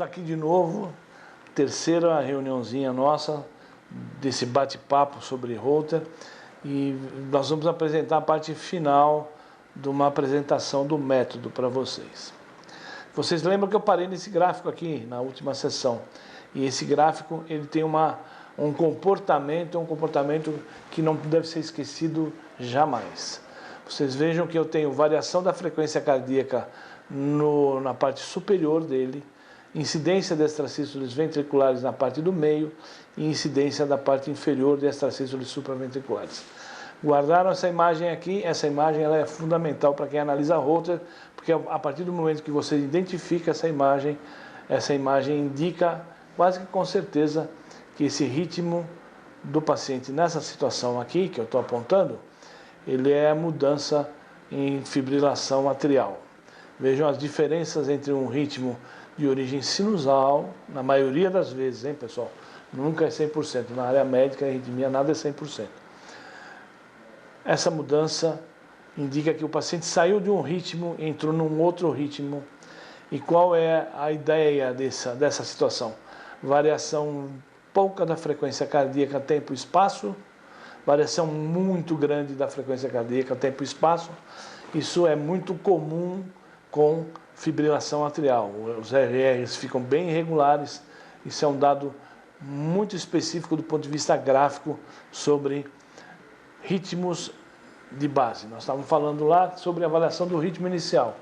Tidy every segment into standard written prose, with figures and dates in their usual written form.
Estamos aqui de novo, terceira reuniãozinha nossa desse bate-papo sobre Holter, e nós vamos apresentar a parte final de uma apresentação do método para vocês. Vocês lembram que eu parei nesse gráfico aqui na última sessão, e esse gráfico ele tem um comportamento que não deve ser esquecido jamais. Vocês vejam que eu tenho variação da frequência cardíaca na parte superior dele, incidência de extracístoles ventriculares na parte do meio e incidência da parte inferior de extracístoles supraventriculares. Guardaram essa imagem aqui? Essa imagem ela é fundamental para quem analisa Holter, porque a partir do momento que você identifica essa imagem indica quase que com certeza que esse ritmo do paciente nessa situação aqui, que eu estou apontando, ele é a mudança em fibrilação atrial. Vejam as diferenças entre um ritmo de origem sinusal, na maioria das vezes, hein, pessoal? Nunca é 100%. Na área médica, a arritmia nada é 100%. Essa mudança indica que o paciente saiu de um ritmo, entrou num outro ritmo. E qual é a ideia dessa situação? Variação pouca da frequência cardíaca, tempo e espaço. Variação muito grande da frequência cardíaca, tempo e espaço. Isso é muito comum com fibrilação atrial. Os RRs ficam bem irregulares. Isso é um dado muito específico do ponto de vista gráfico sobre ritmos de base. Nós estávamos falando lá sobre a avaliação do ritmo inicial.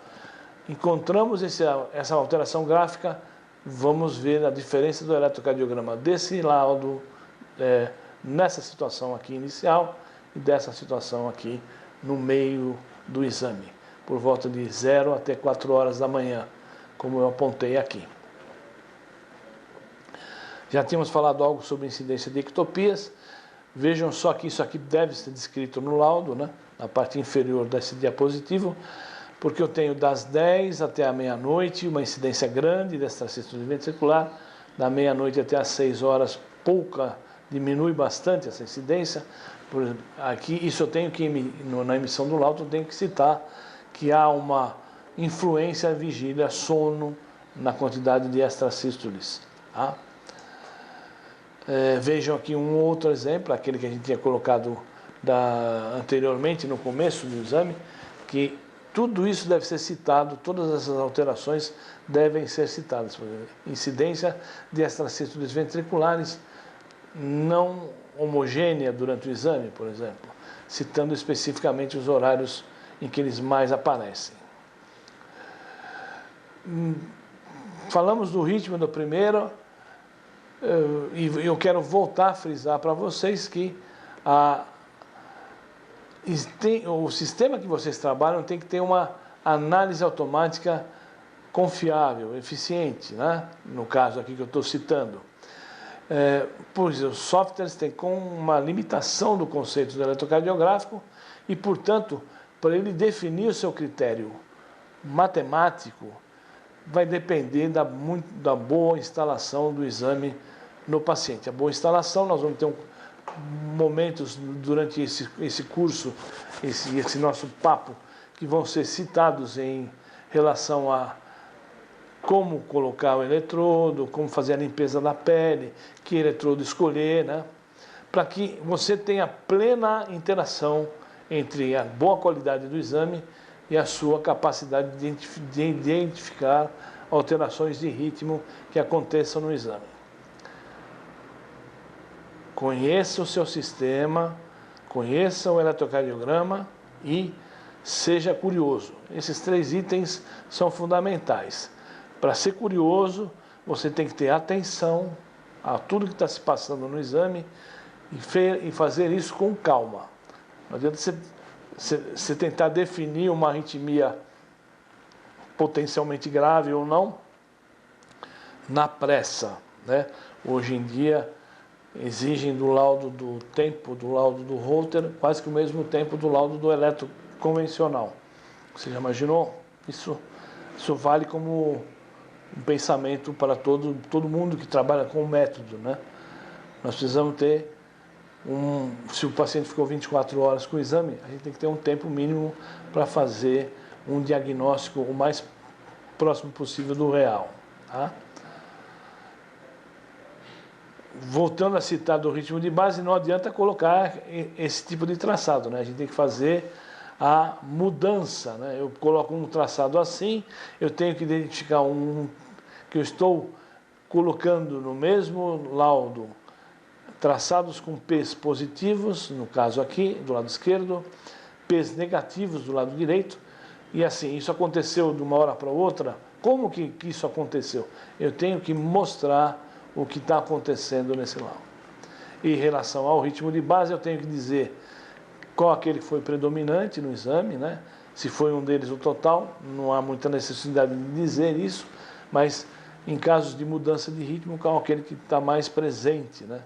Encontramos essa alteração gráfica, vamos ver a diferença do eletrocardiograma desse laudo nessa situação aqui inicial e dessa situação aqui no meio do exame, por volta de 0 até 4 horas da manhã, como eu apontei aqui. Já tínhamos falado algo sobre incidência de ectopias. Vejam só que isso aqui deve ser descrito no laudo, né? Na parte inferior desse diapositivo, porque eu tenho das 10 até a meia-noite uma incidência grande de extracístole ventricular, da meia-noite até as 6 horas pouca, diminui bastante essa incidência. Aqui, isso eu tenho que, na emissão do laudo, eu tenho que citar que há uma influência vigília, sono, na quantidade de extracístoles. Tá? Vejam aqui um outro exemplo, aquele que a gente tinha colocado anteriormente, no começo do exame, que tudo isso deve ser citado, todas essas alterações devem ser citadas. Por exemplo, incidência de extracístoles ventriculares não homogênea durante o exame, por exemplo, citando especificamente os horários em que eles mais aparecem. Falamos do ritmo do primeiro, e eu quero voltar a frisar para vocês que o sistema que vocês trabalham tem que ter uma análise automática confiável, eficiente, né? No caso aqui que eu estou citando. Pois os softwares têm com uma limitação do conceito do eletrocardiográfico e, portanto, para ele definir o seu critério matemático, vai depender da boa instalação do exame no paciente. A boa instalação, nós vamos ter momentos durante esse curso, esse nosso papo, que vão ser citados em relação a como colocar o eletrodo, como fazer a limpeza da pele, que eletrodo escolher, né? Para que você tenha plena interação entre a boa qualidade do exame e a sua capacidade de identificar alterações de ritmo que aconteçam no exame. Conheça o seu sistema, conheça o eletrocardiograma e seja curioso. Esses 3 itens são fundamentais. Para ser curioso, você tem que ter atenção a tudo que está se passando no exame e fazer isso com calma. Não adianta você tentar definir uma arritmia potencialmente grave ou não na pressa, né? Hoje em dia exigem do laudo do laudo do Holter quase que o mesmo tempo do laudo do eletro convencional. Você já imaginou? Isso vale como um pensamento para todo mundo que trabalha com o método, né? Nós precisamos ter se o paciente ficou 24 horas com o exame, a gente tem que ter um tempo mínimo para fazer um diagnóstico o mais próximo possível do real. Tá? voltando a citar do ritmo de base, não adianta colocar esse tipo de traçado, né? A gente tem que fazer a mudança, né? Eu coloco um traçado assim, eu tenho que identificar um que eu estou colocando no mesmo laudo traçados com P's positivos, no caso aqui, do lado esquerdo, P's negativos do lado direito, e assim, isso aconteceu de uma hora para outra. Como que isso aconteceu? Eu tenho que mostrar o que está acontecendo nesse laudo. Em relação ao ritmo de base, eu tenho que dizer qual aquele que foi predominante no exame, né? Se foi um deles o total, não há muita necessidade de dizer isso, mas em casos de mudança de ritmo, qual aquele que está mais presente, né?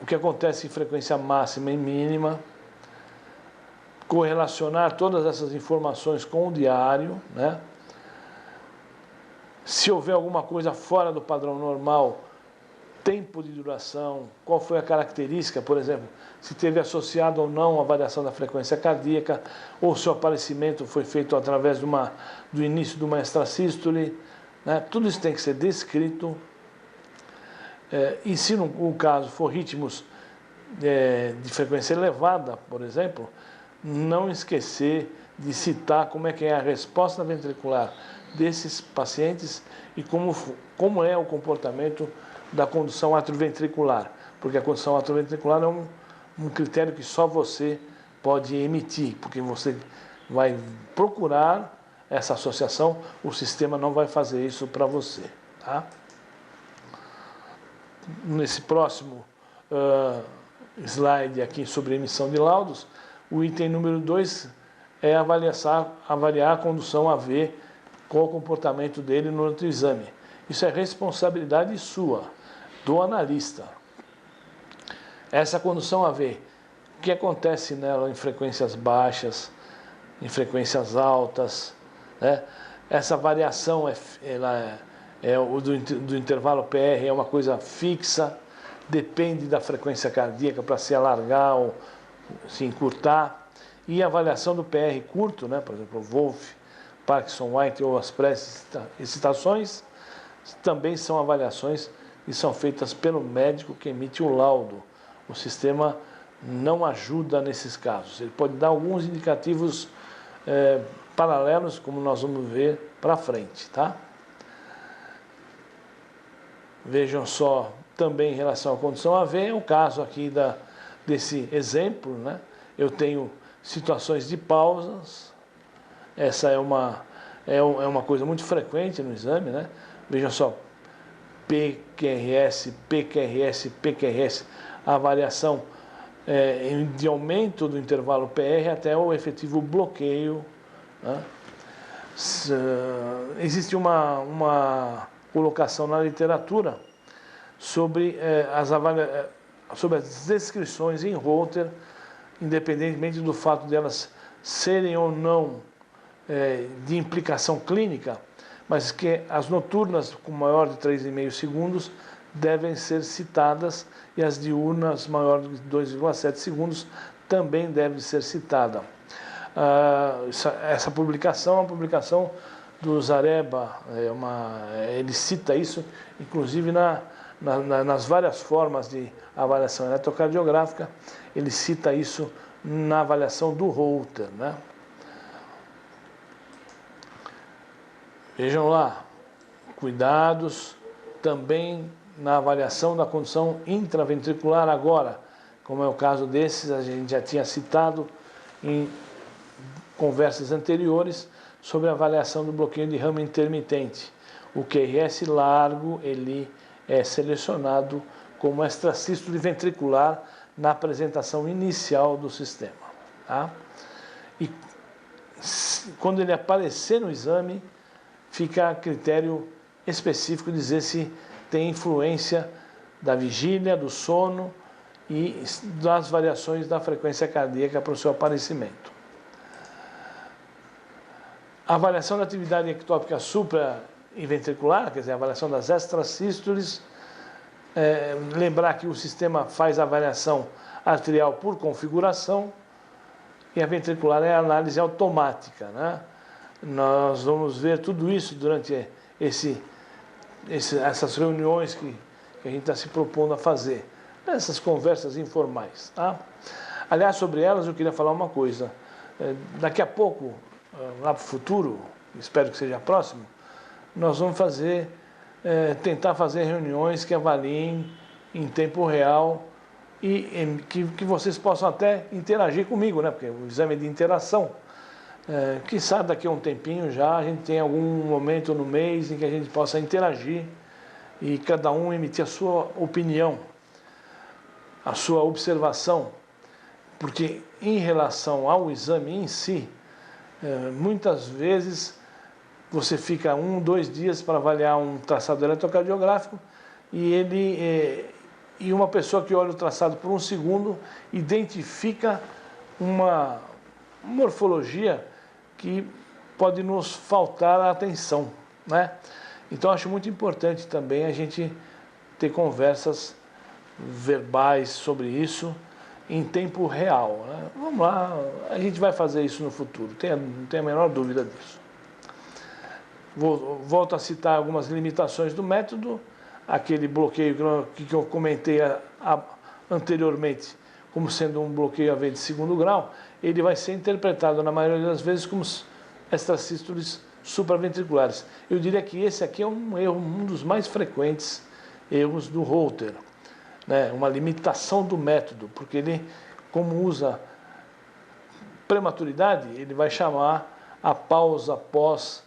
O que acontece em frequência máxima e mínima, correlacionar todas essas informações com o diário, né? Se houver alguma coisa fora do padrão normal, tempo de duração, qual foi a característica, por exemplo, se teve associado ou não a variação da frequência cardíaca, ou se o aparecimento foi feito através do início de uma extrasístole, né? Tudo isso tem que ser descrito. E se o caso for ritmos de frequência elevada, por exemplo, não esquecer de citar como é que é a resposta ventricular desses pacientes e como é o comportamento da condução atrioventricular, porque a condução atrioventricular é um critério que só você pode emitir, porque você vai procurar essa associação, o sistema não vai fazer isso para você, tá? Nesse próximo slide aqui sobre emissão de laudos, o item número 2 é avaliar a condução AV, qual o comportamento dele no outro exame. Isso é responsabilidade sua, do analista. Essa condução AV, o que acontece nela em frequências baixas, em frequências altas, né? Essa variação do intervalo PR é uma coisa fixa, depende da frequência cardíaca para se alargar ou se encurtar. E a avaliação do PR curto, né? Por exemplo, o Wolff, Parkinson White ou as pré-excitações, também são avaliações que são feitas pelo médico que emite o laudo. O sistema não ajuda nesses casos. Ele pode dar alguns indicativos paralelos, como nós vamos ver para frente, tá? Vejam só, também em relação à condução AV, é o caso aqui desse exemplo, né? Eu tenho situações de pausas, essa é uma coisa muito frequente no exame, né? Vejam só, PQRS, PQRS, PQRS, a variação de aumento do intervalo PR até o efetivo bloqueio, né? Existe uma colocação na literatura sobre as descrições em Holter, independentemente do fato de elas serem ou não de implicação clínica, mas que as noturnas com maior de 3,5 segundos devem ser citadas e as diurnas maior de 2,7 segundos também devem ser citadas. Essa publicação é uma publicação do Zareba, ele cita isso, inclusive nas várias formas de avaliação eletrocardiográfica, ele cita isso na avaliação do Holter, né? Vejam lá, cuidados também na avaliação da condução intraventricular agora, como é o caso desses, a gente já tinha citado em conversas anteriores sobre a avaliação do bloqueio de ramo intermitente. O QRS largo, ele é selecionado como extrasístole ventricular na apresentação inicial do sistema, tá? E quando ele aparecer no exame, fica a critério específico dizer se tem influência da vigília, do sono e das variações da frequência cardíaca para o seu aparecimento. A avaliação da atividade ectópica supra-ventricular, quer dizer, a avaliação das extrasístoles, lembrar que o sistema faz a avaliação arterial por configuração e a ventricular é a análise automática, né? Nós vamos ver tudo isso durante essas reuniões que a gente está se propondo a fazer, essas conversas informais, tá? Aliás, sobre elas eu queria falar uma coisa. Daqui a pouco, lá para o futuro, espero que seja próximo, nós vamos tentar fazer reuniões que avaliem em tempo real e que vocês possam até interagir comigo, né? Porque o exame é de interação. Quiçá daqui a um tempinho já a gente tem algum momento no mês em que a gente possa interagir e cada um emitir a sua opinião, a sua observação, porque em relação ao exame em si, muitas vezes você fica 1, 2 dias para avaliar um traçado eletrocardiográfico e uma pessoa que olha o traçado por um segundo identifica uma morfologia que pode nos faltar a atenção, né? Então acho muito importante também a gente ter conversas verbais sobre isso em tempo real, né? Vamos lá, a gente vai fazer isso no futuro, não tenho a menor dúvida disso. Volto a citar algumas limitações do método, aquele bloqueio que eu comentei anteriormente como sendo um bloqueio AV de segundo grau, ele vai ser interpretado na maioria das vezes como extrasístoles supraventriculares. Eu diria que esse aqui é um erro, um dos mais frequentes erros do Holter, né? Uma limitação do método, porque ele, como usa prematuridade, ele vai chamar a pausa após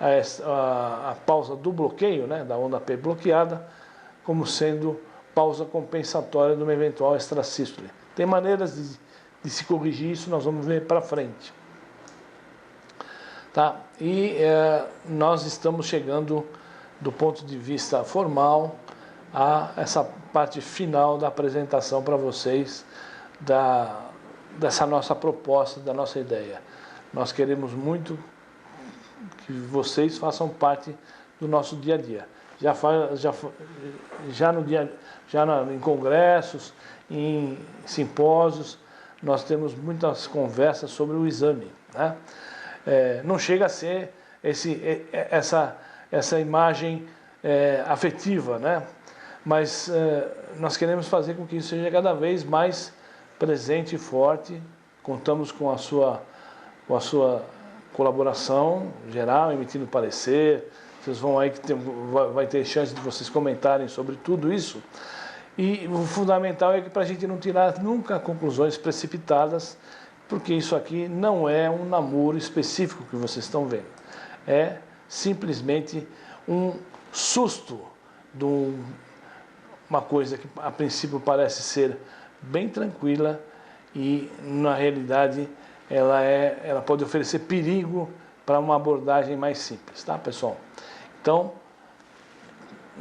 a pausa do bloqueio, né, da onda P bloqueada, como sendo pausa compensatória de uma eventual extrasístole. Tem maneiras de se corrigir isso, nós vamos ver para frente. Tá? E nós estamos chegando, do ponto de vista formal, a essa parte final da apresentação para vocês dessa nossa proposta, da nossa ideia. Nós queremos muito que vocês façam parte do nosso dia a dia. Em congressos, em simpósios, nós temos muitas conversas sobre o exame, né? Não chega a ser essa imagem afetiva, né? Mas nós queremos fazer com que isso seja cada vez mais presente e forte. Contamos com a sua colaboração geral, emitindo parecer. Vocês vão aí vai ter chance de vocês comentarem sobre tudo isso. E o fundamental é que para a gente não tirar nunca conclusões precipitadas, porque isso aqui não é um namoro específico que vocês estão vendo. É simplesmente um susto de uma coisa que a princípio parece ser bem tranquila e na realidade ela pode oferecer perigo para uma abordagem mais simples, tá, pessoal? Então,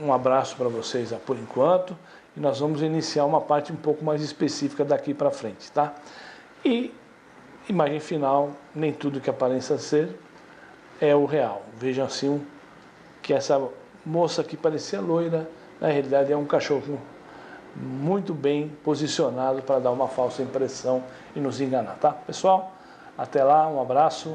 um abraço para vocês por enquanto e nós vamos iniciar uma parte um pouco mais específica daqui para frente, tá? E imagem final, nem tudo que aparenta ser é o real. Vejam assim que essa moça que parecia loira, na realidade é um cachorro muito bem posicionado para dar uma falsa impressão e nos enganar, tá? Pessoal, até lá, um abraço.